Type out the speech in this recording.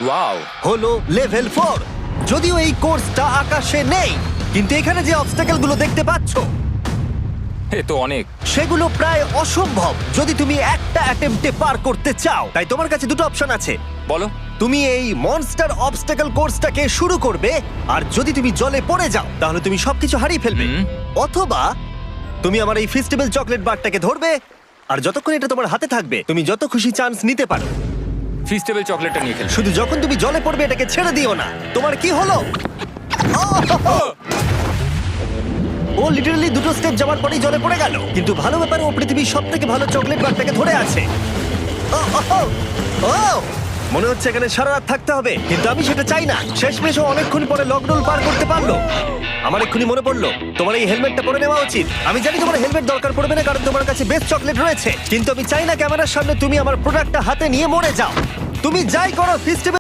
Wow, হলো level 4। যদিও এই কোর্সটা আকাশে নেই, কিন্তু এখানে যে অবস্টাকেল গুলো দেখতে পাচ্ছ এ তো অনেক। সেগুলো প্রায় অসম্ভব যদি তুমি একটা অ্যাটেম্পটে পার করতে চাও। তাই তোমার কাছে দুটো অপশন আছে। বলো। তুমি এই মনস্টার অবস্টাকেল কোর্সটাকে শুরু করবে, আর যদি তুমি জলে পড়ে যাও তাহলে তুমি সবকিছু হারিয়ে ফেলবে। হুম। অথবা তুমি আমার এই ফেস্টিভ্যাল চকলেট বারটাকে ধরবে, আর যতক্ষণ এটা তোমার হাতে থাকবে তুমি যত খুশি চান্স নিতে পারো। ফিস্টেবল চকলেটটা নিয়ে খেলবো। শুধু যখন তুমি জলে পড়বে এটাকে ছেড়ে দিও না। তোমার কি হলো? ওহ! ও লিটারালি দুটো স্টেপ যাওয়ার পরেই জলে পড়ে গেল। কিন্তু ভালো ব্যাপার, ও পৃথিবীর সবথেকে ভালো চকলেট বারটাকে ধরে আছে। ও, ও, ও, ও! মনে হচ্ছে এখানে সারা রাত থাকতে হবে, কিন্তু আমি সেটা চাই না। শেষমেশ ও অনেকক্ষণ পরে লকডাউন পার করতে পারলো। আমার এক্ষুনি মনে পড়লো তোমার এই হেলমেটটা পরে নেওয়া উচিত। আমি জানি তোমার হেলমেট দরকার পড়বে না, কারণ তোমার কাছে বেস্ট চকলেট রয়েছে, কিন্তু আমি চাই না ক্যামেরার সামনে তুমি আমার প্রোডাক্টটা হাতে নিয়ে মরে যাও। তুমি যাই করো ফেস্টিভ্যাল